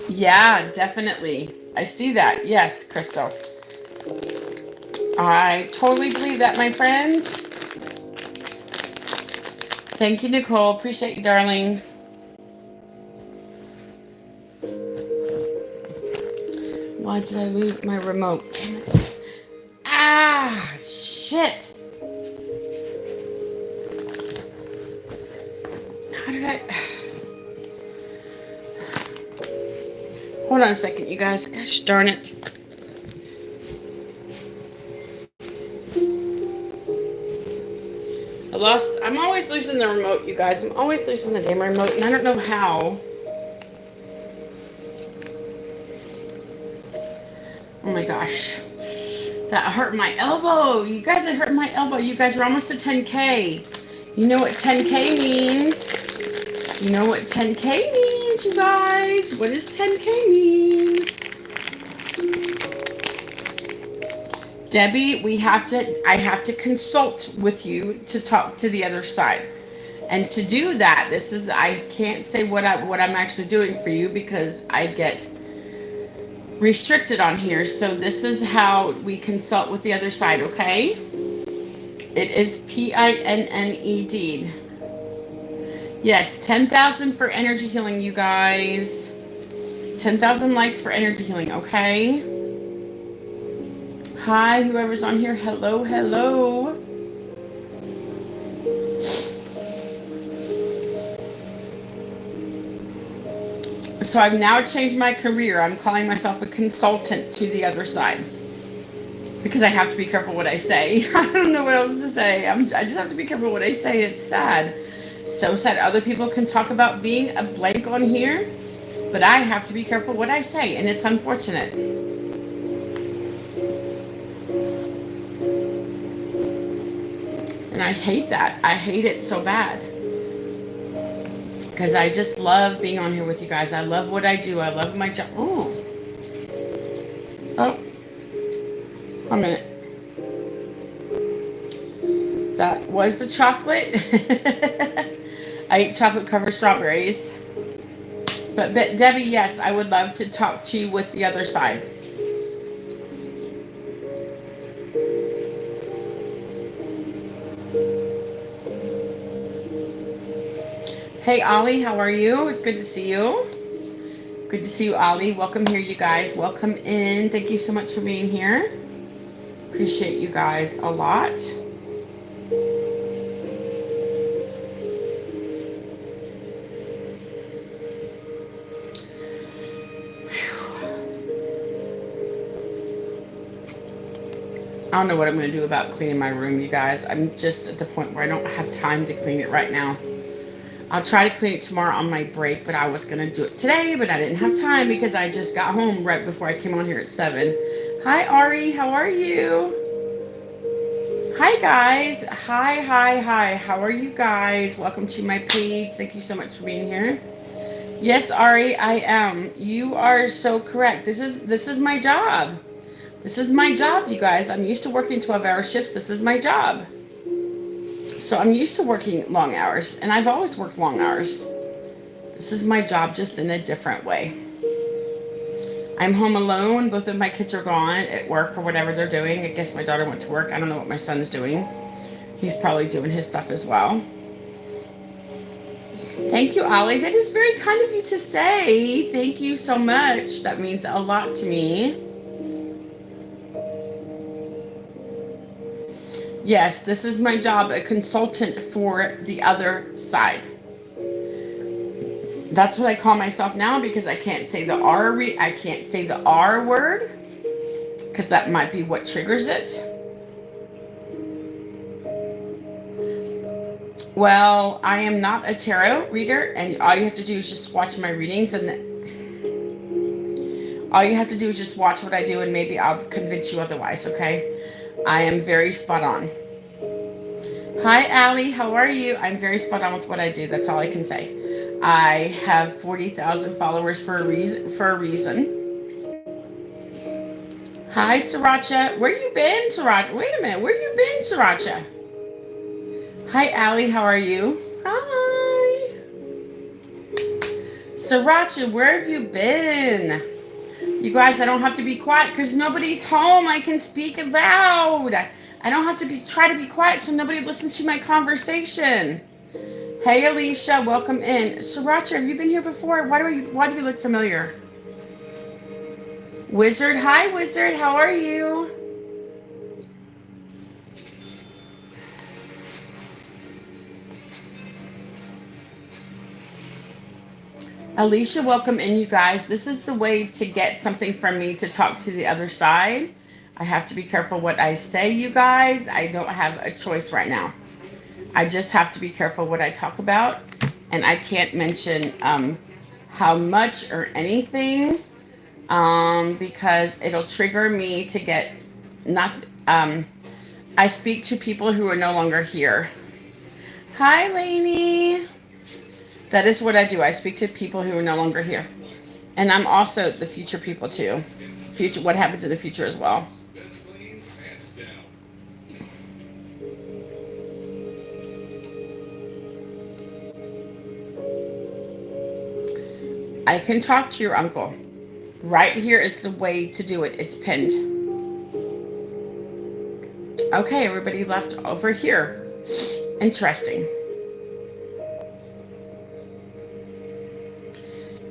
Yeah, definitely. I see that. Yes, Crystal. I totally believe that, my friend. Thank you, Nicole. Appreciate you, darling. Why did I lose my remote? Damn it. Ah, shit. How did I... Hold on a second, you guys. Gosh darn it. I'm always losing the remote, you guys. I'm always losing the damn remote, and I don't know how. Oh my gosh. That hurt my elbow. You guys, it hurt my elbow. You guys are almost at 10K. You know what 10K means? You know what 10K means, you guys? What does 10K mean? Debbie, I have to consult with you to talk to the other side. And to do that, I can't say what I'm actually doing for you because I get restricted on here. So this is how we consult with the other side, okay? It is PINNED. Yes, 10,000 for energy healing, you guys. 10,000 likes for energy healing, okay? Hi, whoever's on here. Hello, hello. So I've now changed my career. I'm calling myself a consultant to the other side. Because I have to be careful what I say. I don't know what else to say. I just have to be careful what I say. It's sad. So sad. Other people can talk about being a blank on here, but I have to be careful what I say, and it's unfortunate. And I hate that. I hate it so bad. Because I just love being on here with you guys. I love what I do. I love my job. Oh. A minute. That was the chocolate. I ate chocolate covered strawberries. But Debbie, yes, I would love to talk to you with the other side. Hey, Ollie, how are you? It's good to see you. Good to see you, Ollie. Welcome here, you guys. Welcome in. Thank you so much for being here. Appreciate you guys a lot. I don't know what I'm going to do about cleaning my room, you guys. I'm just at the point where I don't have time to clean it right now. I'll try to clean it tomorrow on my break, but I was going to do it today, but I didn't have time because I just got home right before I came on here at 7. Hi, Ari. How are you? Hi, guys. Hi. How are you guys? Welcome to my page. Thank you so much for being here. Yes, Ari, I am. You are so correct. This is my job. This is my job, you guys. I'm used to working 12-hour shifts. This is my job. So I'm used to working long hours, and I've always worked long hours. This is my job, just in a different way. I'm home alone. Both of my kids are gone at work or whatever they're doing. I guess my daughter went to work. I don't know what my son's doing. He's probably doing his stuff as well. Thank you, Ollie. That is very kind of you to say. Thank you so much. That means a lot to me. Yes, this is my job, a consultant for the other side. That's what I call myself now because I can't say the I can't say the R word because that might be what triggers it. Well, I am not a tarot reader, and all you have to do is just watch my readings, and all you have to do is just watch what I do, and maybe I'll convince you otherwise, okay? I am very spot on. Hi, Allie. How are you? I'm very spot on with what I do. That's all I can say. I have 40,000 followers for a reason. Hi, Sriracha. Where you been, Sriracha? Wait a minute. Where you been, Sriracha? Hi, Allie. How are you? Hi. Sriracha, where have you been? You guys, I don't have to be quiet because nobody's home. I can speak loud. I don't have to try to be quiet so nobody listens to my conversation. Hey, Alicia, welcome in. Sriracha, have you been here before? Why do you look familiar? Wizard, hi, Wizard. How are you? Alicia, welcome in, you guys. This is the way to get something from me to talk to the other side. I have to be careful what I say, you guys. I don't have a choice right now. I just have to be careful what I talk about. And I can't mention how much or anything because it'll trigger me to get I speak to people who are no longer here. Hi, Lainey. That is what I do. I speak to people who are no longer here. And I'm also the future people too. Future, what happens in the future as well. I can talk to your uncle. Right here is the way to do it. It's pinned. Okay, everybody left over here. Interesting.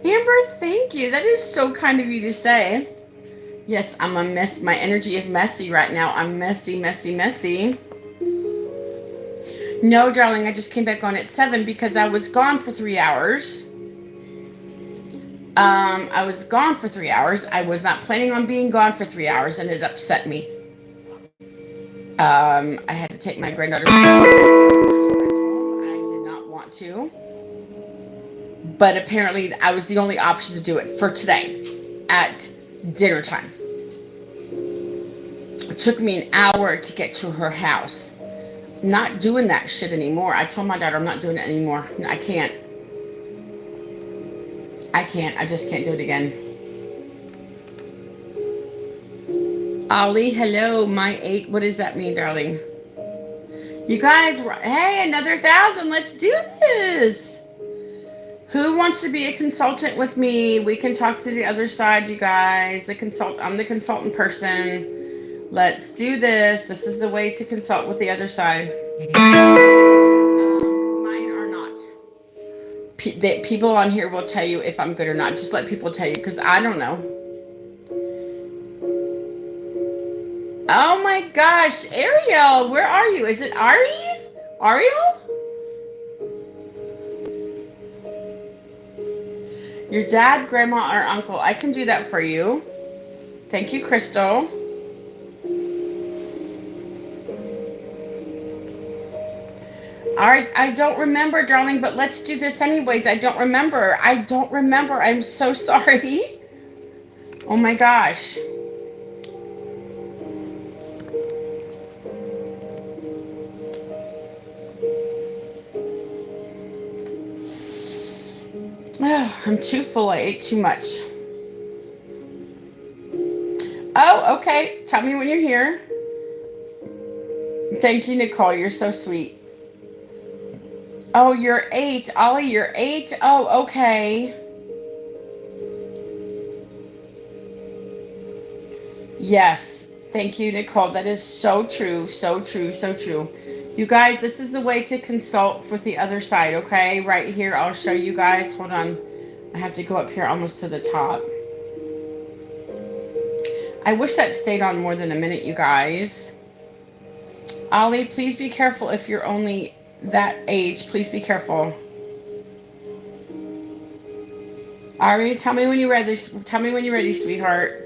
Amber, thank you. That is so kind of you to say. Yes, I'm a mess. My energy is messy right now. I'm messy, messy, messy. No, darling, I just came back on at 7 because I was gone for 3 hours. I was gone for 3 hours. I was not planning on being gone for 3 hours, and it upset me. I had to take my granddaughter home. I did not want to. But apparently I was the only option to do it for today at dinner time. It took me an hour to get to her house. Not doing that shit anymore. I told my daughter I'm not doing it anymore. I can't. I just can't do it again. Ollie, hello. My 8. What does that mean, darling? You guys, hey, another 1,000. Let's do this. Who wants to be a consultant with me? We can talk to the other side, you guys. I'm the consultant person. Let's do this. This is the way to consult with the other side. Mine are not. People on here will tell you if I'm good or not. Just let people tell you because I don't know. Oh my gosh, Ariel, where are you? Is it Ari? Ariel? Your dad, grandma, or uncle. I can do that for you. Thank you, Crystal. All right, I don't remember, darling, but let's do this anyways. I don't remember. I'm so sorry. Oh my gosh. Oh, I'm too full. I ate too much. Oh, okay. Tell me when you're here. Thank you, Nicole. You're so sweet. Oh, you're 8. Ollie, you're 8? Oh, okay. Yes. Thank you, Nicole. That is so true. So true. So true. You guys, this is the way to consult with the other side, okay? Right here, I'll show you guys. Hold on. I have to go up here almost to the top. I wish that stayed on more than a minute, you guys. Ollie, please be careful if you're only that age. Please be careful. Ari, tell me when you're ready. Tell me when you're ready, sweetheart.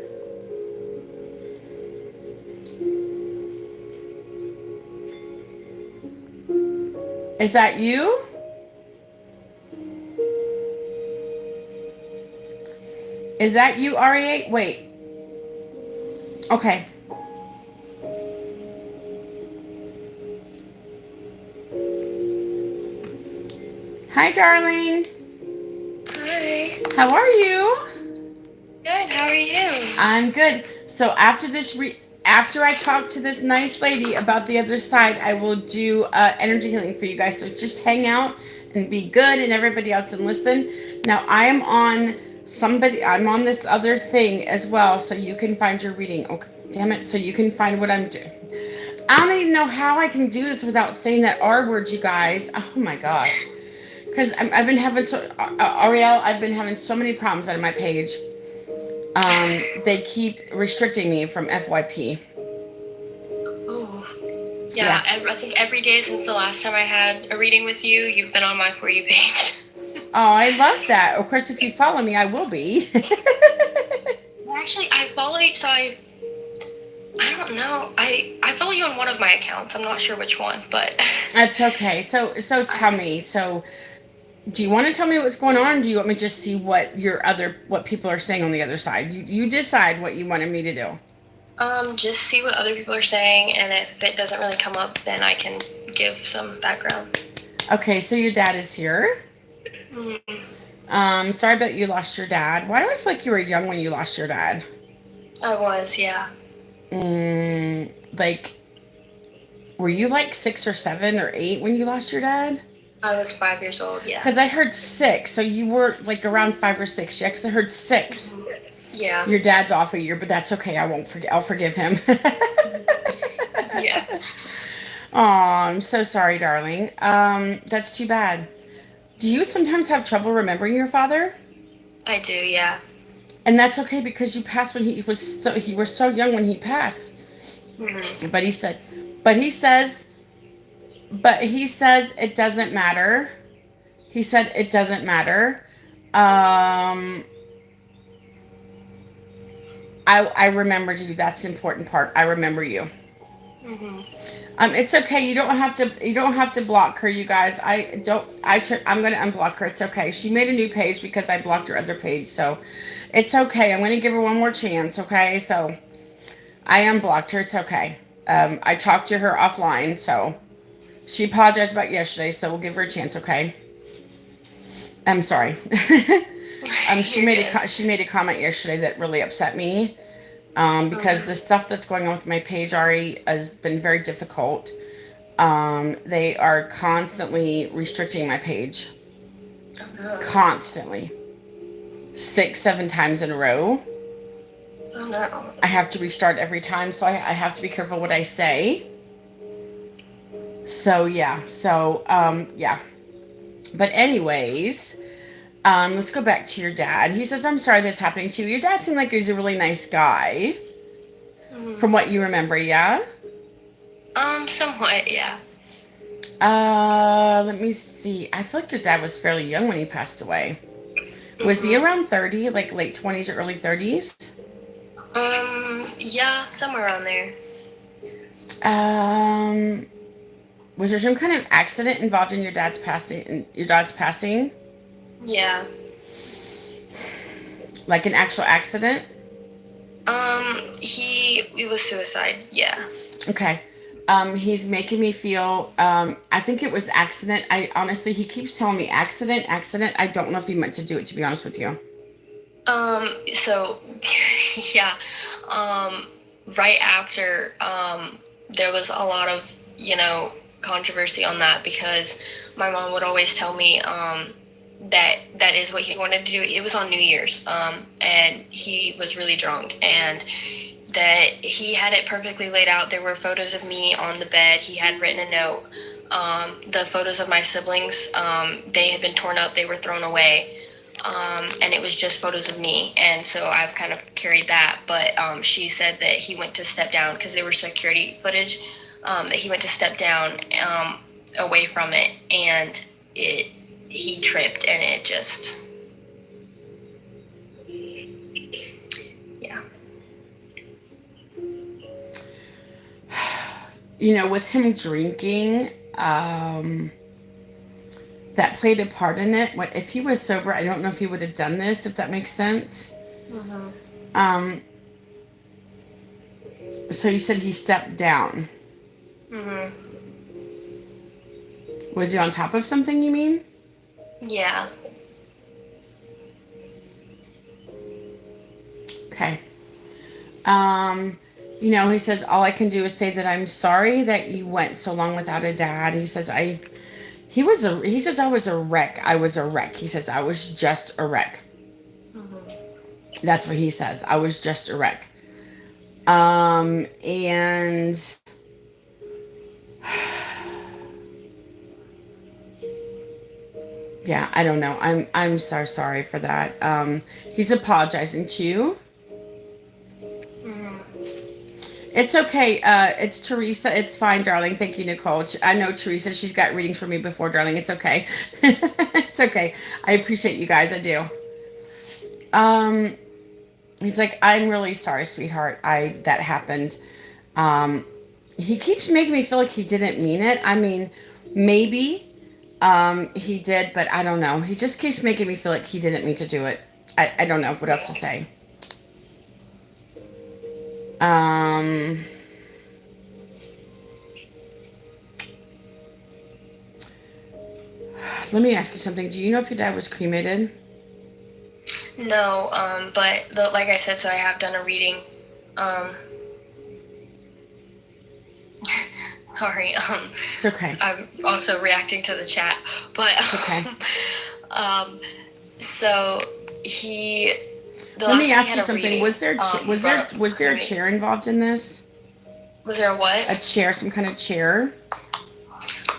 Is that you? Is that you, Ari? Wait. Okay. Hi, darling. Hi. How are you? Good. How are you? I'm good. So after this, after I talk to this nice lady about the other side, I will do energy healing for you guys. So just hang out and be good and everybody else and listen. Now I'm on this other thing as well, so you can find your reading. Okay, damn it. So you can find what I'm doing. I don't even know how I can do this without saying that R word, you guys. Oh my gosh. Because I've been having Ariel, I've been having so many problems out of my page. They keep restricting me from FYP. Oh. Yeah, I think every day since the last time I had a reading with you, you've been on my For You page. Oh, I love that. Of course, if you follow me, I will be. Actually, I follow you, so I don't know. I follow you on one of my accounts. I'm not sure which one, but That's okay. So tell me. So, do you want to tell me what's going on? Or do you want me to just see what people are saying on the other side? You decide what you wanted me to do. just see what other people are saying, and if it doesn't really come up, then I can give some background. Okay, so your dad is here. Sorry that you lost your dad. Why do I feel like you were young when you lost your dad? I was, yeah. Like, were you like 6 or 7 or 8 when you lost your dad? I was 5 years old, yeah. Because I heard 6, so you were like around 5 or 6, yeah? Because I heard 6. Yeah. Your dad's off a year, but that's okay. I'll forgive him. Yeah. Oh, I'm so sorry, darling. That's too bad. Do you sometimes have trouble remembering your father? I do, yeah. And that's okay because you passed when he was so young when he passed. Mm-hmm. But he says it doesn't matter. He said it doesn't matter. I remembered you. That's the important part. I remember you. Mm-hmm. It's okay. You don't have to block her, you guys. I'm going to unblock her. It's okay. She made a new page because I blocked her other page. So it's okay. I'm going to give her one more chance. Okay. So I unblocked her. It's okay. I talked to her offline. So she apologized about yesterday. So we'll give her a chance. Okay. I'm sorry. She made a comment yesterday that really upset me. Because the stuff that's going on with my page, Ari, has been very difficult. They are constantly restricting my page. Constantly. 6, 7 times in a row. Oh, no. I have to restart every time, so I have to be careful what I say. So, yeah. Yeah. But anyways, let's go back to your dad. He says, I'm sorry that's happening to you. Your dad seemed like he was a really nice guy. Mm-hmm. From what you remember, yeah? Somewhat, yeah. Let me see. I feel like your dad was fairly young when he passed away. Mm-hmm. Was he around 30, like late 20s or early 30s? Yeah, somewhere around there. Was there some kind of accident involved in your dad's passing? Yeah. Like an actual accident? It was suicide, yeah. Okay. He's making me feel, I think it was accident. He keeps telling me accident. I don't know if he meant to do it, to be honest with you. So, yeah. Right after, there was a lot of, controversy on that because my mom would always tell me, that is what he wanted to do. It was on New Year's, and he was really drunk, and that he had it perfectly laid out. There were photos of me on the bed. He had written a note. The photos of my siblings, they had been torn up. They were thrown away, and it was just photos of me. And so I've kind of carried that. But she said that he went to step down because there were security footage, that he went to step down away from it, and he tripped, and it just, yeah. With him drinking, that played a part in it. If he was sober, I don't know if he would have done this, if that makes sense. Mm-hmm. So you said he stepped down. Mm-hmm. Was he on top of something, you mean? Yeah. Okay. He says, all I can do is say that I'm sorry that you went so long without a dad. He says, He says I was a wreck. I was a wreck. He says I was just a wreck. That's what he says. I was just a wreck. And yeah, I don't know. I'm so sorry for that. He's apologizing to you. It's okay. It's Teresa. It's fine, darling. Thank you, Nicole. I know Teresa. She's got readings for me before, darling. It's okay. It's okay. I appreciate you guys. I do. Um, he's like, I'm really sorry, sweetheart. That happened. Um, he keeps making me feel like he didn't mean it. I mean, maybe he did, but I don't know. He just keeps making me feel like he didn't mean to do it. I don't know what else to say. Let me ask you something. Do you know if your dad was cremated? No, but like I said, so I have done a reading. Sorry. It's okay. I'm also reacting to the chat, but it's okay. So he. Let me ask you something. Was there a chair involved in this? Was there a what? A chair, some kind of chair.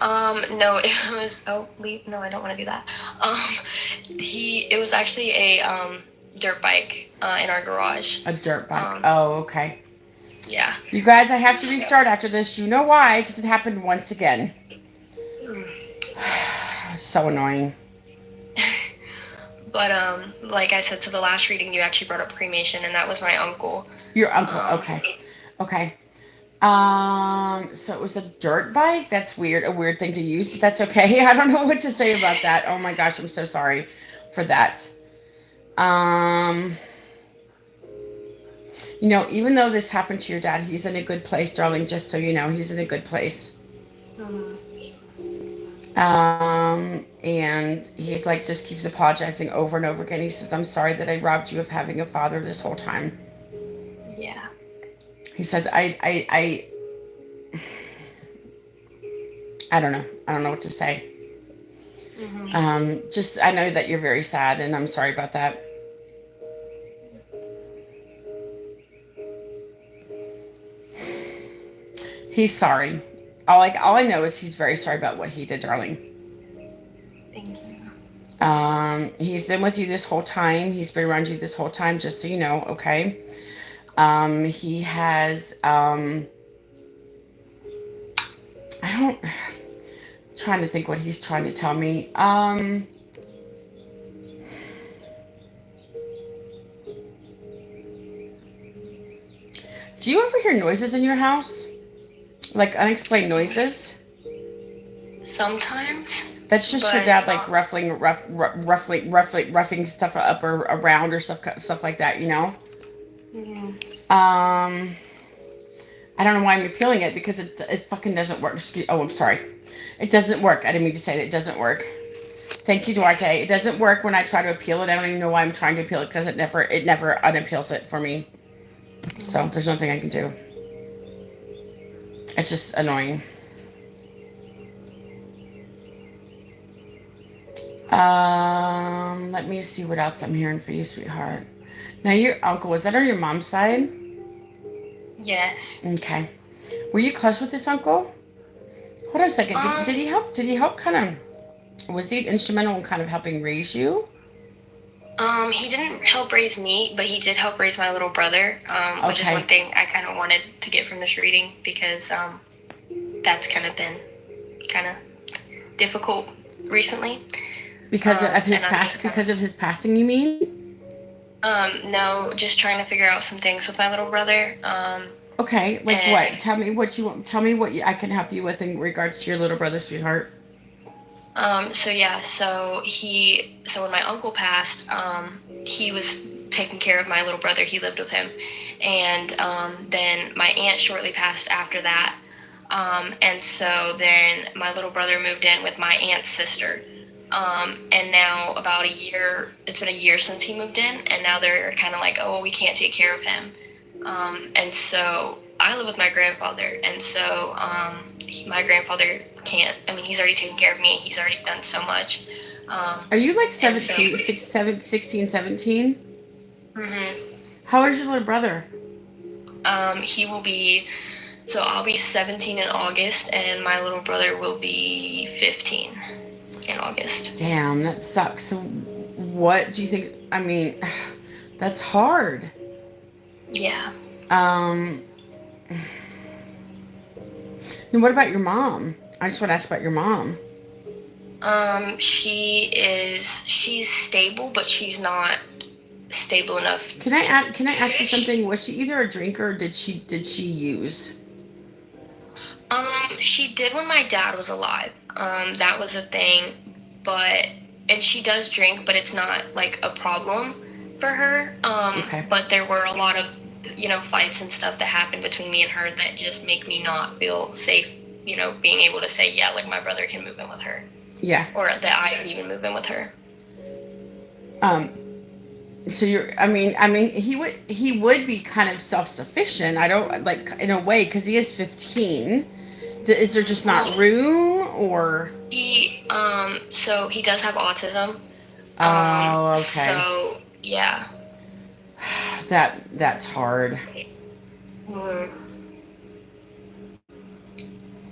No, it was. Oh, no, I don't want to do that. It was actually a dirt bike in our garage. A dirt bike. Oh, okay. Yeah. You guys, I have to restart after this. You know why? Because it happened once again. So annoying. But like I said, to the last reading, you actually brought up cremation, and that was my uncle. Your uncle. Okay. So it was a dirt bike? That's weird. A weird thing to use, but that's okay. I don't know what to say about that. Oh my gosh, I'm so sorry for that. You know, even though this happened to your dad, he's in a good place, darling, just so you know. He's in a good place. And he's like, just keeps apologizing over and over again. He says, I'm sorry that I robbed you of having a father this whole time. Yeah. He says, I don't know. I don't know what to say. Just, I know that you're very sad, and I'm sorry about that. He's sorry. All I know is he's very sorry about what he did, darling. Thank you. He's been with you this whole time. He's been around you this whole time, just so you know, okay? He has, I'm trying to think what he's trying to tell me. Do you ever hear noises in your house? Like unexplained noises? Sometimes. That's just your dad, like roughing stuff up or around or stuff like that, you know? I don't know why I'm appealing it, because it fucking doesn't work. I'm sorry. It doesn't work. I didn't mean to say that. It doesn't work. Thank you, Duarte. It doesn't work when I try to appeal it. I don't even know why I'm trying to appeal it, because it never unappeals it for me. So there's nothing I can do. It's just annoying. Let me see what else I'm hearing for you, sweetheart. Now, your uncle, was that on your mom's side? Yes. Okay. Were you close with this uncle? Hold on a second. Did he help? Did he help kind of? Was he instrumental in kind of helping raise you? He didn't help raise me, but he did help raise my little brother, which is one thing I kind of wanted to get from this reading, because that's kind of been kind of difficult recently. Because of his because of his passing, you mean? No, just trying to figure out some things with my little brother. Okay, like what? Tell me what you want. Tell me what I can help you with in regards to your little brother, sweetheart. So when my uncle passed, he was taking care of my little brother. He lived with him. And then my aunt shortly passed after that. And so then my little brother moved in with my aunt's sister. And now about it's been a year since he moved in, and now they're kind of like, oh, we can't take care of him. And so I live with my grandfather, and so my grandfather can't. I mean, he's already taken care of me. He's already done so much. Are you like And so, 16, 17? mhm. How old is your little brother? He will be. So I'll be 17 in August, and my little brother will be 15 in August. Damn, that sucks. So what do you think? I mean, that's hard. Yeah. And what about your mom? I just want to ask about your mom. She's stable, but she's not stable enough. Can I ask you something? Was she either a drinker or did she use? She did when my dad was alive. That was a thing, and she does drink, but it's not like a problem for her. Okay. But there were a lot of, fights and stuff that happened between me and her that just make me not feel safe, being able to say, yeah, like my brother can move in with her. Yeah. Or that I could even move in with her. So I mean, he would be kind of self-sufficient. I don't like in a way because he is 15. Is there just not room or? So he does have autism. Oh, okay. So yeah. That's hard.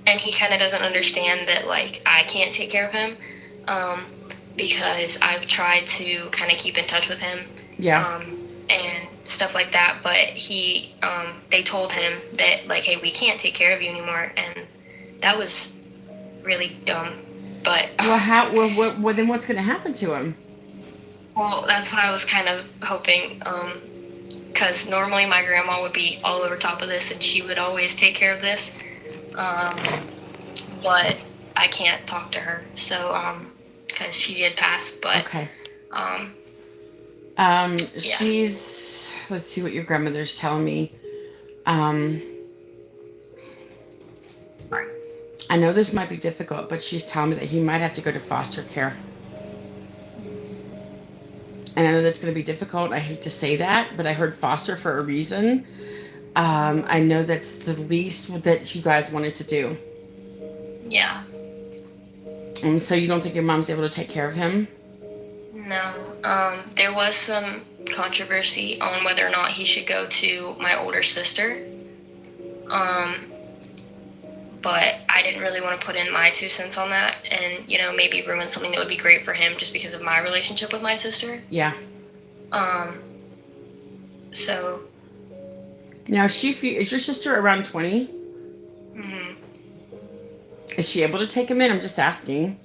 And he kind of doesn't understand that like I can't take care of him, because I've tried to kind of keep in touch with him. Yeah. And stuff like that, but they told him that like, hey, we can't take care of you anymore, and that was really dumb. But well, then what's going to happen to him? Well, that's what I was kind of hoping, because normally my grandma would be all over top of this, and she would always take care of this, but I can't talk to her, so because she did pass, but okay. Yeah. She's, let's see what your grandmother's telling me. I know this might be difficult, but she's telling me that he might have to go to foster care. And I know that's going to be difficult. I hate to say that, but I heard foster for a reason. I know that's the least that you guys wanted to do. Yeah. So you don't think your mom's able to take care of him? No. There was some controversy on whether or not he should go to my older sister. But I didn't really want to put in my 2 cents on that and, maybe ruin something that would be great for him just because of my relationship with my sister. Yeah. So. Now, is your sister around 20? Mm-hmm. Is she able to take him in? I'm just asking.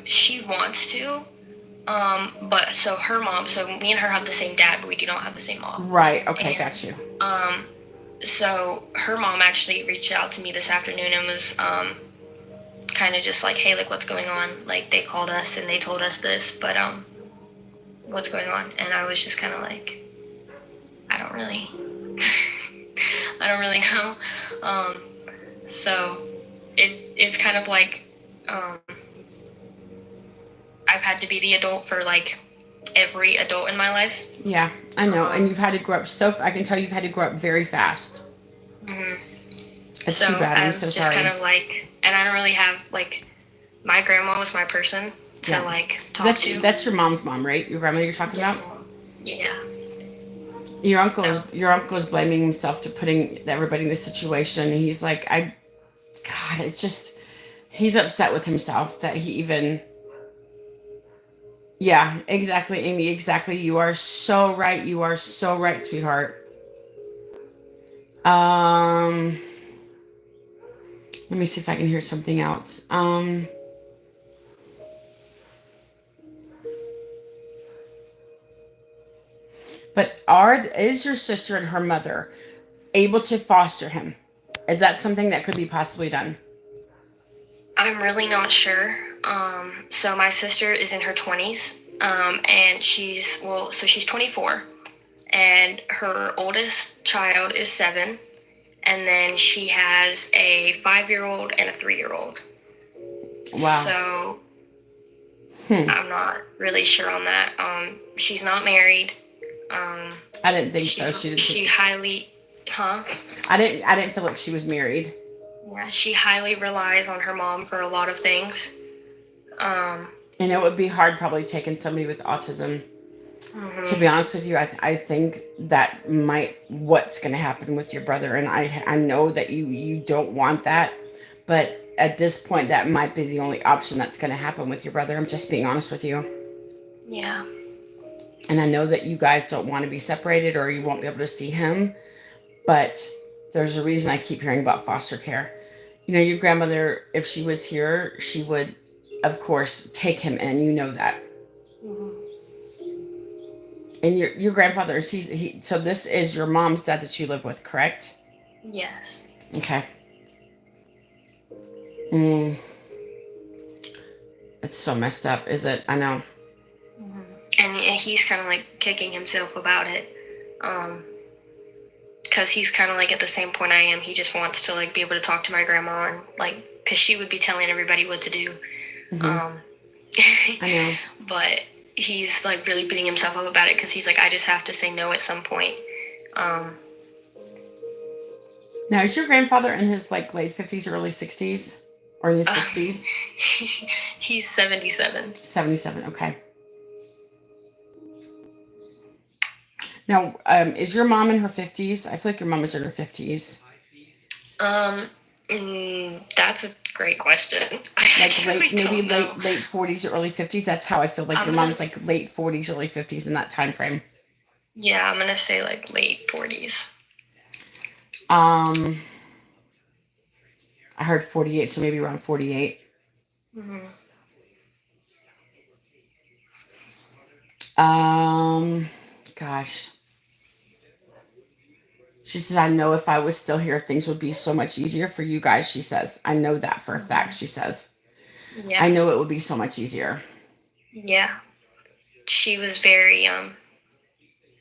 She wants to. But so her mom, so me and her have the same dad, but we do not have the same mom. Right. Okay. Got you. So her mom actually reached out to me this afternoon and was kind of just like, hey, like, what's going on? Like, they called us and they told us this, but what's going on? And I was just kind of like, I don't really know. So it's kind of like I've had to be the adult for like every adult in my life. Yeah, I know. And you've had to grow up I can tell you've had to grow up very fast. Mm-hmm. It's too bad. I'm so sorry. Just kind of like, and I don't really have like, my grandma was my person to like talk to. That's your mom's mom, right? Your grandma you're talking about? Yeah. Your uncle is blaming himself to putting everybody in this situation. And he's like, God, it's just, he's upset with himself that he even. Yeah, exactly, Amy. Exactly. You are so right. You are so right, sweetheart. Let me see if I can hear something else. But is your sister and her mother able to foster him? Is that something that could be possibly done? I'm really not sure. So my sister is in her 20s, and she's 24, and her oldest child is 7, and then she has a 5-year-old and a 3-year-old. Wow. So I'm not really sure on that. She's not married. I didn't think so. She highly Huh? I didn't feel like she was married. Yeah, she highly relies on her mom for a lot of things. And it would be hard probably taking somebody with autism. To be honest with you, I think that might what's going to happen with your brother, and I know that you don't want that, but at this point that might be the only option that's going to happen with your brother. I'm just being honest with you. Yeah. And I know that you guys don't want to be separated or you won't be able to see him, but there's a reason I keep hearing about foster care. You know, your grandmother, if she was here, she would, of course, take him in. You know that. And your grandfather is he so this is your mom's dad that you live with, correct? Yes. Okay. Mm. It's so messed up, is it? I know. And he's kind of like kicking himself about it, because he's kind of like at the same point I am. He just wants to like be able to talk to my grandma and like, because she would be telling everybody what to do. I know. But he's like really beating himself up about it because he's like, I just have to say no at some point. Now, is your grandfather in his like late 50s, early 60s, or in his 60s? He's 77. 77. Okay. Now, is your mom in her 50s? I feel like your mom is in her 50s. That's a great question. Like late 40s or early 50s. That's how I feel like your mom's like late 40s, early 50s in that time frame. Yeah, I'm gonna say like late 40s. I heard 48, so maybe around 48. Gosh. She says, I know if I was still here, things would be so much easier for you guys, she says. I know that for a fact, she says. Yeah. I know it would be so much easier. Yeah. She was very,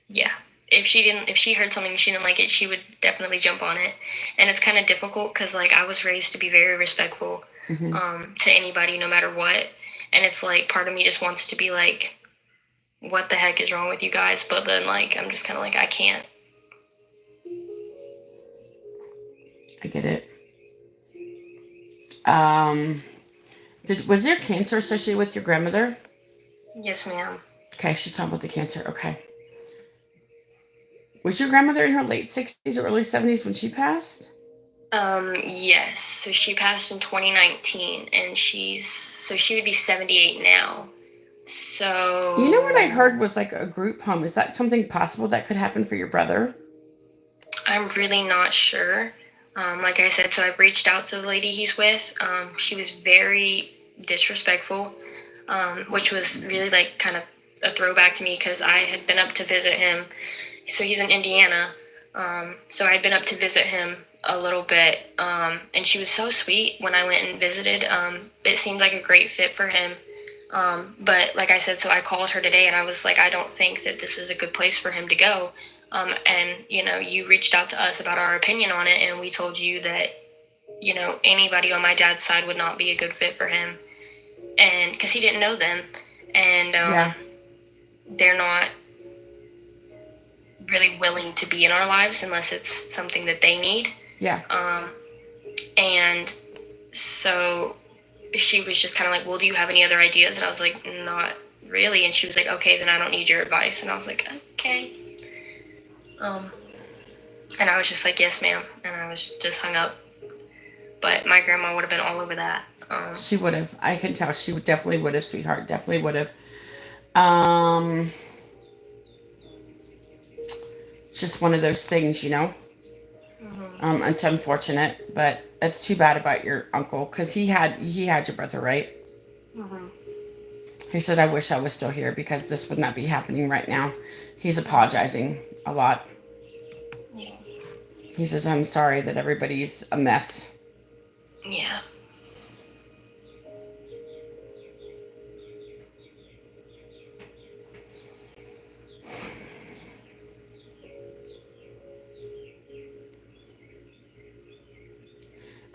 yeah. If she heard something and she didn't like it, she would definitely jump on it. And it's kind of difficult because, like, I was raised to be very respectful to anybody, no matter what. And it's like, part of me just wants to be like, what the heck is wrong with you guys? But then, like, I'm just kind of like, I can't. I get it. Was there cancer associated with your grandmother? Yes, ma'am. Okay, she's talking about the cancer. Okay. Was your grandmother in her late 60s or early 70s when she passed? Yes. So she passed in 2019, and she would be 78 now. So you know what I heard was like a group home. Is that something possible that could happen for your brother? I'm really not sure. Like I said, so I've reached out to the lady he's with. She was very disrespectful, which was really like kind of a throwback to me because I had been up to visit him. So he's in Indiana. So I'd been up to visit him a little bit. And she was so sweet when I went and visited. It seemed like a great fit for him. But like I said, so I called her today and I was like, I don't think that this is a good place for him to go. And, you know, you reached out to us about our opinion on it, and we told you that, you know, anybody on my dad's side would not be a good fit for him. And because he didn't know them, and they're not really willing to be in our lives unless it's something that they need. Yeah. And so she was just kind of like, well, do you have any other ideas? And I was like, not really. And she was like, okay, then I don't need your advice. And I was like, okay. And I was just like, yes, ma'am. And I was just hung up. But my grandma would have been all over that. She would have. I can tell. She definitely would have, sweetheart. Definitely would have. It's just one of those things, you know. It's unfortunate, but it's too bad about your uncle because he had your brother, right? He said, I wish I was still here because this would not be happening right now. He's apologizing a lot. Yeah. He says, I'm sorry that everybody's a mess. Yeah.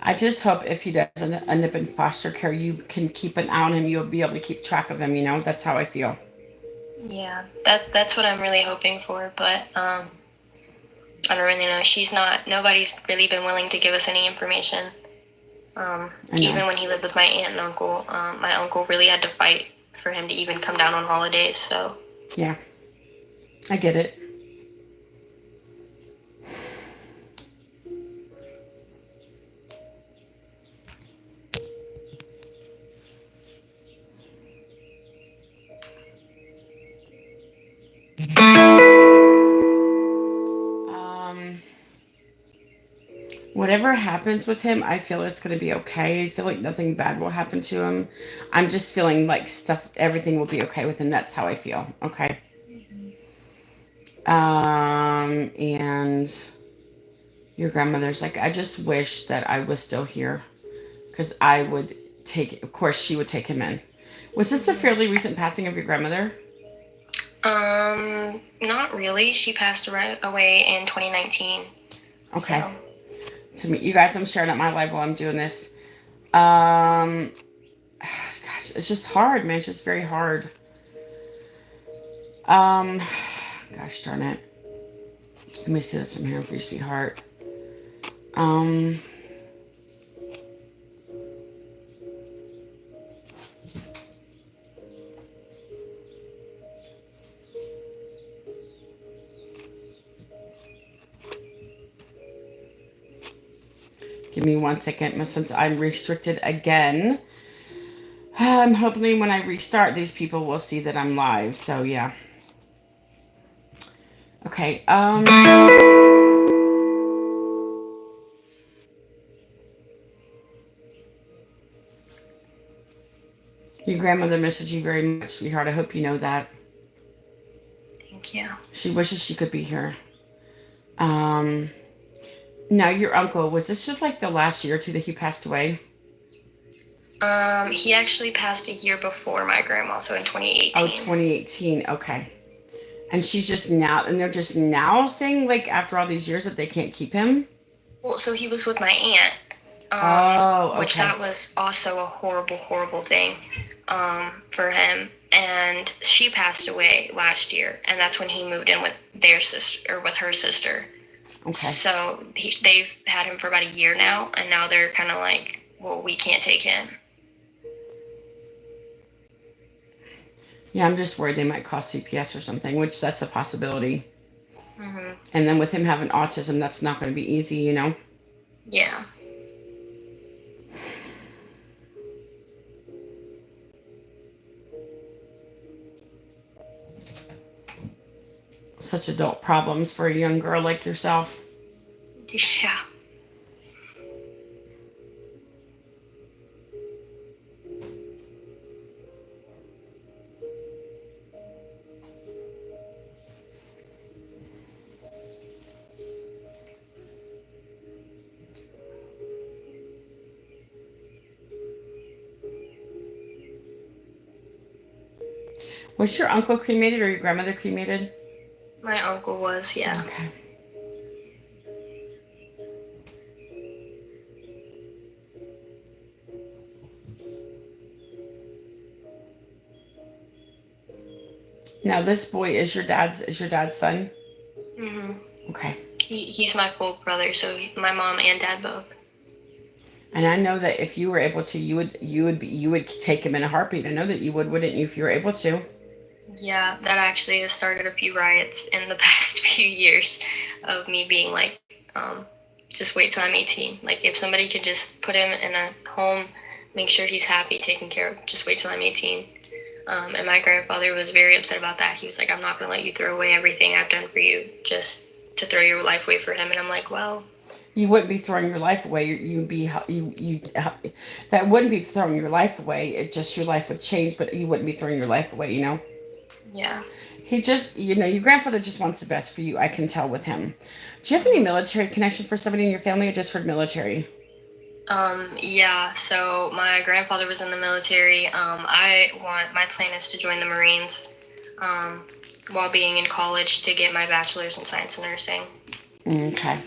I just hope if he doesn't end up in foster care, you can keep an eye on him. You'll be able to keep track of him, you know? That's how I feel. Yeah, that's what I'm really hoping for. But I don't really know. Nobody's really been willing to give us any information. Even when he lived with my aunt and uncle, my uncle really had to fight for him to even come down on holidays. So Yeah, I get it. Whatever happens with him, I feel it's going to be okay. I feel like nothing bad will happen to him. I'm just feeling like everything will be okay with him. That's how I feel. Okay. And your grandmother's like, I just wish that I was still here because I would of course, she would take him in. Was this a fairly recent passing of your grandmother? Not really. She passed away in 2019. Okay. So. To me, you guys, I'm sharing up my life while I'm doing this. Gosh, it's just hard, man. It's just very hard. Gosh darn it. Let me see what's in here for you, sweetheart. Give me 1 second, since I'm restricted again. I'm hoping when I restart, these people will see that I'm live. So yeah. Okay. Your grandmother misses you very much, sweetheart. I hope you know that. Thank you. She wishes she could be here. Now your uncle, was this just like the last year or two that he passed away? He actually passed a year before my grandma, so in 2018. Oh, 2018. Okay. And they're just now saying, like, after all these years that they can't keep him? Well, so he was with my aunt. Okay. Which that was also a horrible, horrible thing, for him. And she passed away last year, and that's when he moved in with their sister, or with her sister. Okay. So they've had him for about a year now, and now they're kind of like, well, we can't take him. Yeah, I'm just worried they might call CPS or something, which that's a possibility. Mm-hmm. And then with him having autism, that's not going to be easy, you know? Yeah. Such adult problems for a young girl like yourself. Yeah. Was your uncle cremated or your grandmother cremated? My uncle was, yeah. Okay. Now this boy is your dad's son? Mm-hmm. Okay. He's my full brother, so my mom and dad both. And I know that if you were able to, you would take him in a heartbeat. I know that you would, wouldn't you, if you were able to? Yeah, that actually has started a few riots in the past few years of me being like, just wait till I'm 18. Like, if somebody could just put him in a home, make sure he's happy, taken care of, just wait till I'm 18. And my grandfather was very upset about that. He was like, I'm not going to let you throw away everything I've done for you just to throw your life away for him. And I'm like, well, you wouldn't be throwing your life away. That wouldn't be throwing your life away. It just, your life would change, but you wouldn't be throwing your life away, you know? Yeah. He just, your grandfather just wants the best for you. I can tell with him. Do you have any military connection for somebody in your family, or just heard military? Yeah, so my grandfather was in the military. My plan is to join the Marines, while being in college to get my bachelor's in science and nursing. Okay.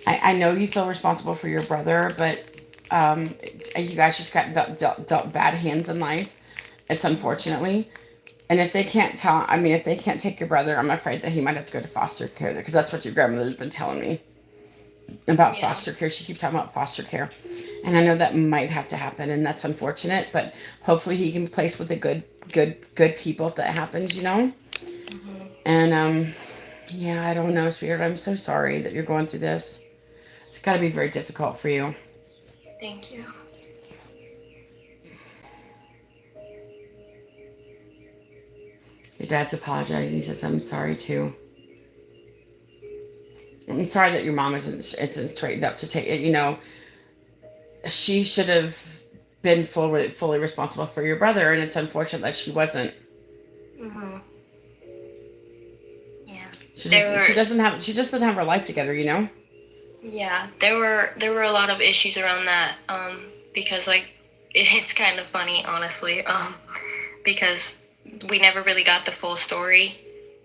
I know you feel responsible for your brother, but you guys just got dealt bad hands in life. It's unfortunately. And if they can't tell, I mean, if they can't take your brother, I'm afraid that he might have to go to foster care because that's what your grandmother's been telling me about Yeah. foster care. She keeps talking about foster care. And I know that might have to happen, and that's unfortunate, but hopefully he can be placed with the good people if that happens, you know? Hmm. And, yeah, I don't know, sweetheart. I'm so sorry that you're going through this. It's got to be very difficult for you. Thank you. Your dad's apologizing. He says, I'm sorry too. I'm sorry that your mom isn't straightened up to take it. You know, she should have been fully responsible for your brother, and it's unfortunate that she wasn't. Hmm. Yeah. She just doesn't have her life together, you know. Yeah, there were a lot of issues around that, because like it's kind of funny, honestly, because we never really got the full story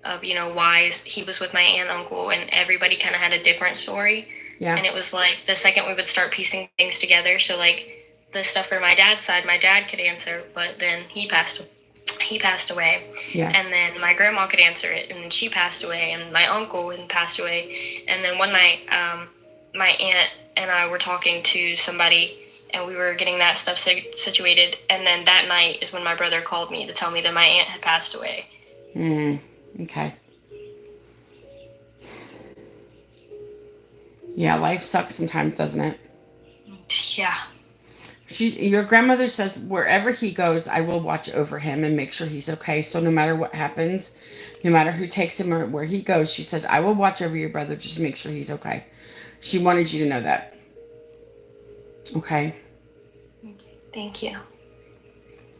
of why he was with my aunt and uncle, and everybody kind of had a different story. Yeah. And it was like the second we would start piecing things together, so like the stuff for my dad's side, my dad could answer, but then he passed away. Yeah. And then my grandma could answer it, and then she passed away, and my uncle and passed away. And then one night, my aunt and I were talking to somebody, and we were getting that stuff situated. And then that night is when my brother called me to tell me that my aunt had passed away. Okay. Yeah, life sucks sometimes, doesn't it? Yeah. Your grandmother says wherever he goes, I will watch over him and make sure he's okay. So no matter what happens, no matter who takes him or where he goes, she says, I will watch over your brother, just make sure he's okay. She wanted you to know that. Okay. Thank you.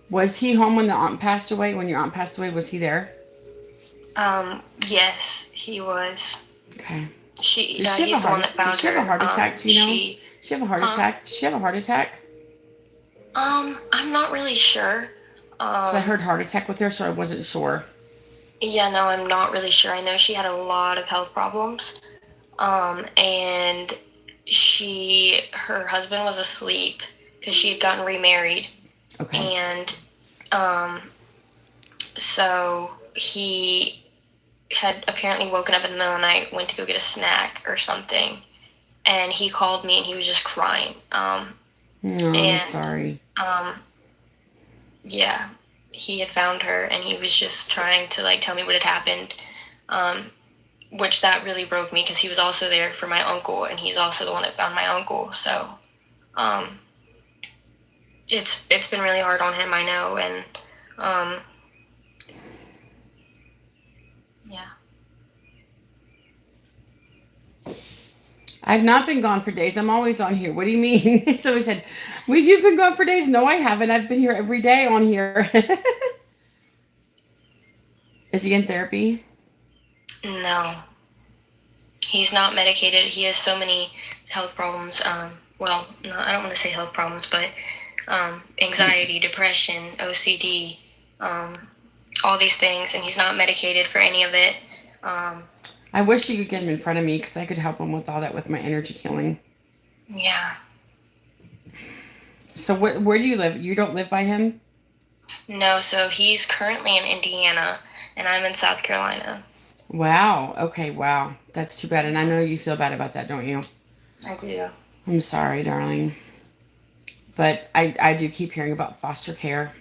Was he home when the aunt passed away? When your aunt passed away, was he there? Yes, he was. Okay. He's the one that found her. Did she have a heart attack? Do you know? Did she have a heart attack? Did she have a heart attack? I'm not really sure. So I heard heart attack with her, so I wasn't sure. Yeah, no, I'm not really sure. I know she had a lot of health problems. And her husband was asleep because she had gotten remarried. Okay. And, so he had apparently woken up in the middle of the night, went to go get a snack or something, and he called me and he was just crying. I'm sorry. Yeah, he had found her and he was just trying to like tell me what had happened, which that really broke me because he was also there for my uncle, and he's also the one that found my uncle. So, it's been really hard on him, I know, and yeah. I've not been gone for days. I'm always on here. What do you mean? So he said, you've been gone for days? No, I haven't. I've been here every day on here. Is he in therapy? No. He's not medicated. He has so many health problems. Well, no, I don't want to say health problems, but anxiety, depression, OCD, all these things, and he's not medicated for any of it. I wish you could get him in front of me because I could help him with all that with my energy healing. Yeah. So where do you live? You don't live by him? No, so he's currently in Indiana, and I'm in South Carolina. Wow. Okay, wow. That's too bad. And I know you feel bad about that, don't you? I do. I'm sorry, darling. But I do keep hearing about foster care.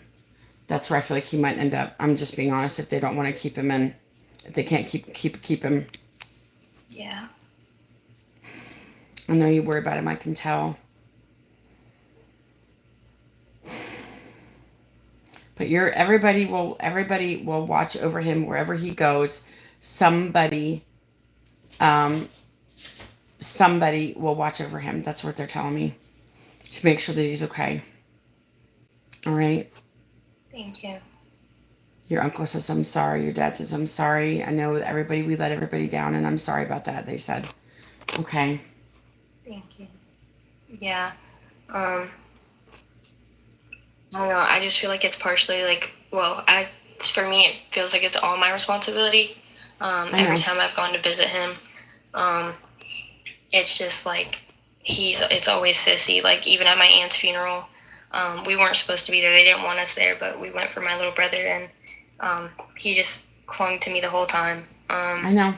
That's where I feel like he might end up. I'm just being honest, if they don't want to keep him in. If they can't keep him. Yeah. I know you worry about him, I can tell. But everybody will watch over him wherever he goes. Somebody will watch over him. That's what they're telling me. To make sure that he's okay. All right? Thank you. Your uncle says, I'm sorry. Your dad says, I'm sorry. I know we let everybody down, and I'm sorry about that, they said. Okay. Thank you. Yeah. I don't know. I just feel like it's partially for me, it feels like it's all my responsibility. Every time I've gone to visit him, it's just like it's always Sissy. Like even at my aunt's funeral, we weren't supposed to be there. They didn't want us there, but we went for my little brother, and He just clung to me the whole time. I know.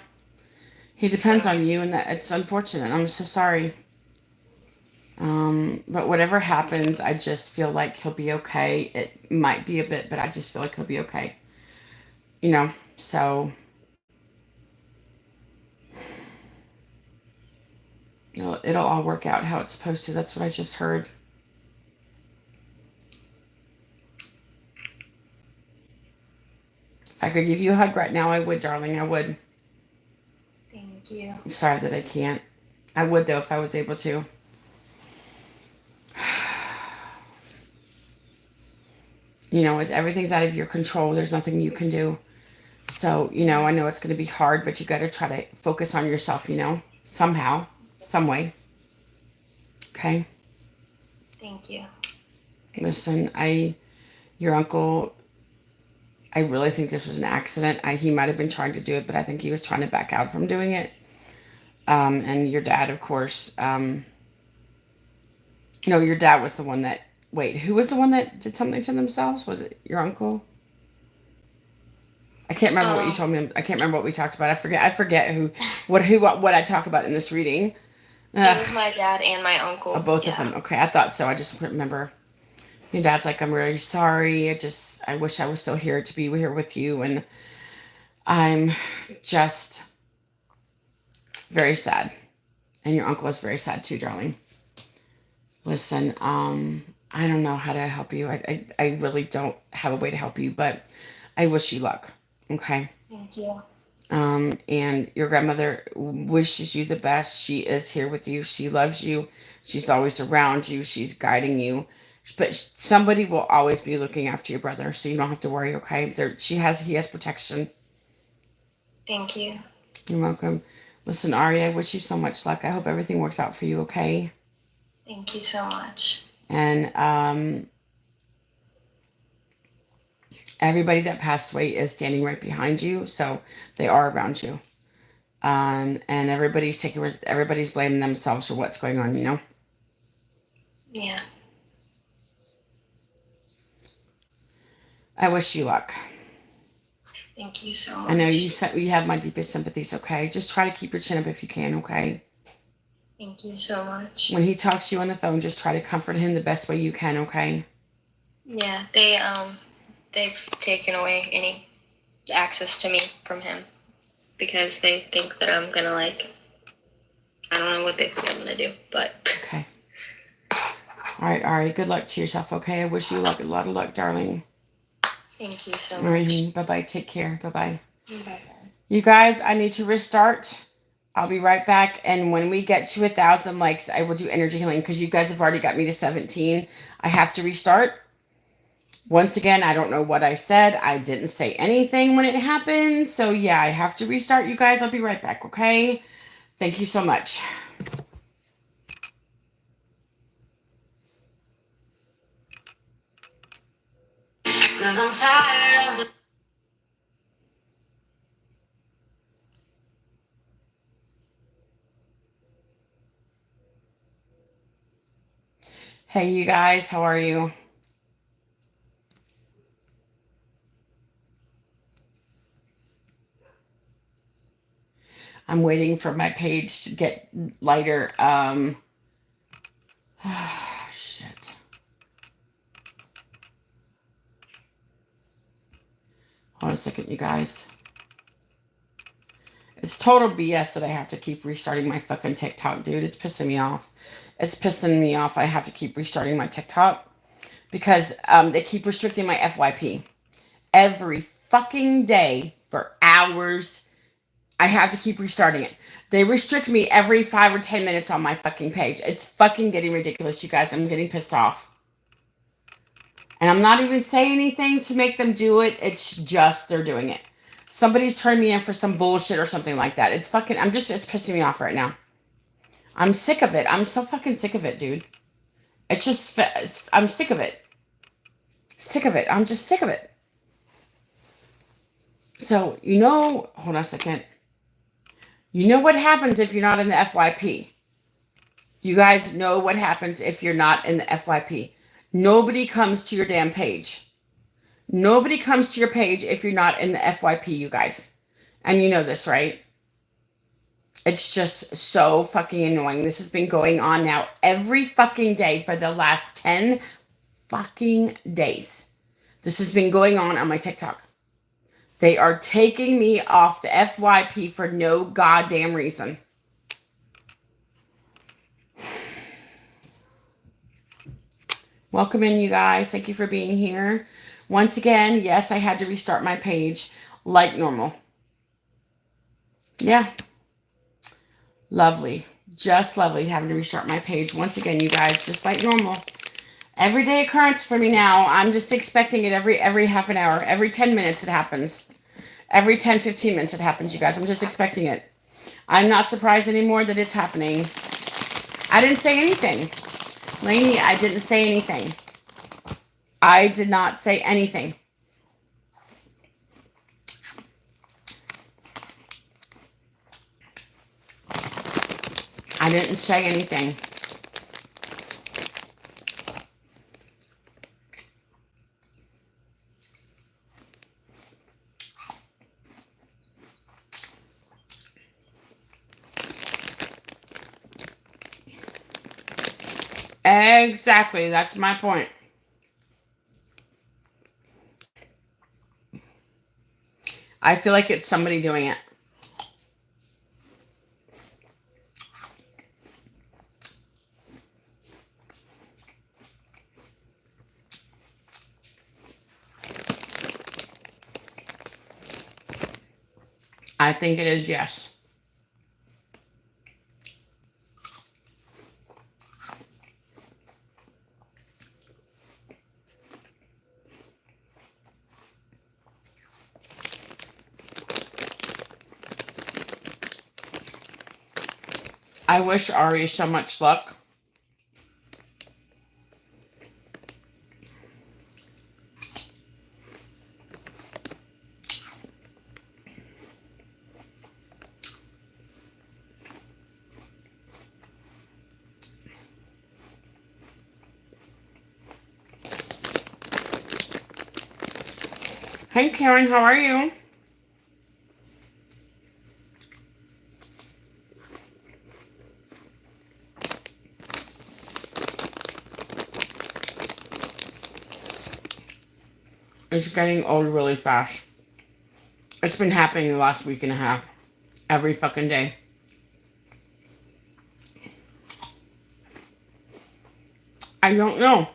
He depends on you, and that it's unfortunate. I'm so sorry. But whatever happens, I just feel like he'll be okay. It might be a bit, but I just feel like he'll be okay. So it'll all work out how it's supposed to. That's what I just heard. If I could give you a hug right now, I would, darling. I would. Thank you. I'm sorry that I can't. I would, though, if I was able to. Everything's out of your control. There's nothing you can do. So, I know it's going to be hard, but you got to try to focus on yourself, somehow, some way. Okay? Thank you. Listen, your uncle, I really think this was an accident. He might have been trying to do it, but I think he was trying to back out from doing it. And your dad, of course, no, your dad was the one that, wait, who was the one that did something to themselves? Was it your uncle? I can't remember what you told me. I can't remember what we talked about. I forget what I talk about in this reading. It was my dad and my uncle. Oh, both of them. Okay, I thought so. I just couldn't remember. Your dad's like, I'm really sorry. I wish I was still here to be here with you. And I'm just very sad. And your uncle is very sad too, darling. Listen, I don't know how to help you. I really don't have a way to help you, but I wish you luck. Okay? Thank you. And your grandmother wishes you the best. She is here with you. She loves you. She's always around you. She's guiding you. But somebody will always be looking after your brother, so you don't have to worry, okay? He has protection. Thank you. You're welcome. Listen, Ari, I wish you so much luck. I hope everything works out for you, okay? Thank you so much. And everybody that passed away is standing right behind you, so they are around you. And everybody's blaming themselves for what's going on, Yeah. I wish you luck. Thank you so much. I know you have my deepest sympathies, okay? Just try to keep your chin up if you can, okay? Thank you so much. When he talks to you on the phone, just try to comfort him the best way you can, okay? Yeah, they've taken away any access to me from him because they think that I'm gonna I don't know what they think I'm gonna do, but. Okay. All right, Ari, good luck to yourself, okay? I wish you a lot of luck, darling. Thank you so much. All right, bye-bye. Take care. Bye-bye. Bye-bye. You guys, I need to restart. I'll be right back. And when we get to 1,000 likes, I will do energy healing because you guys have already got me to 17. I have to restart. Once again, I don't know what I said. I didn't say anything when it happened. So yeah, I have to restart, you guys. I'll be right back, okay? Thank you so much. Cause I'm tired of the Hey, you guys, how are you? I'm waiting for my page to get lighter. Shit. Hold on a second, you guys. It's total BS that I have to keep restarting my fucking TikTok, dude. It's pissing me off. It's pissing me off. I have to keep restarting my TikTok because they keep restricting my FYP. Every fucking day for hours, I have to keep restarting it. They restrict me every 5 or 10 minutes on my fucking page. It's fucking getting ridiculous, you guys. I'm getting pissed off. And I'm not even saying anything to make them do it. It's just they're doing it. Somebody's turned me in for some bullshit or something like that. It's pissing me off right now. I'm sick of it. I'm so fucking sick of it, dude. I'm sick of it. Sick of it. I'm just sick of it. So, hold on a second. You know what happens if you're not in the FYP. You guys know what happens if you're not in the FYP. Nobody comes to your damn page. Nobody comes to your page if you're not in the FYP, you guys. And you know this, right? It's just so fucking annoying. This has been going on now every fucking day for the last 10 fucking days. This has been going on my TikTok. They are taking me off the FYP for no goddamn reason. Welcome in, you guys. Thank you for being here. Once again, yes, I had to restart my page like normal. Yeah. Lovely. Just lovely having to restart my page. Once again, you guys, just like normal. Everyday occurrence for me now. I'm just expecting it every half an hour. Every 10 minutes it happens. Every 10, 15 minutes it happens, you guys. I'm just expecting it. I'm not surprised anymore that it's happening. I didn't say anything. Lainey, I didn't say anything. I did not say anything. I didn't say anything. Exactly. That's my point. I feel like it's somebody doing it. I think it is, yes. I wish Ari so much luck. Hey, Karen, how are you? It's getting old really fast. It's been happening the last week and a half. Every fucking day. I don't know.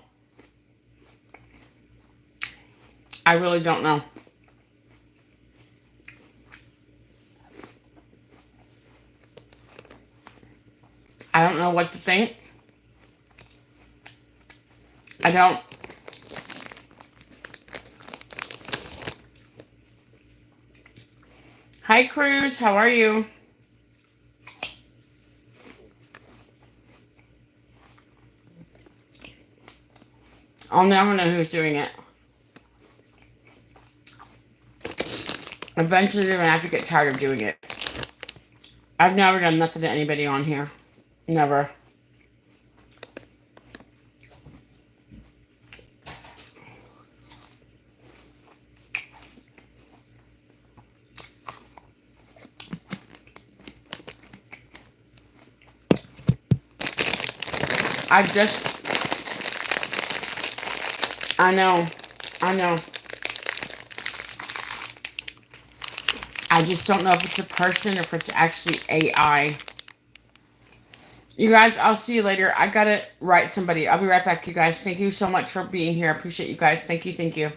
I really don't know. I don't know what to think. I don't. Hi, Cruz. How are you? I'll never know who's doing it. Eventually, they're going to have to get tired of doing it. I've never done nothing to anybody on here. Never. I know. I just don't know if it's a person or if it's actually AI. You guys, I'll see you later. I gotta write somebody. I'll be right back, you guys. Thank you so much for being here. I appreciate you guys. Thank you.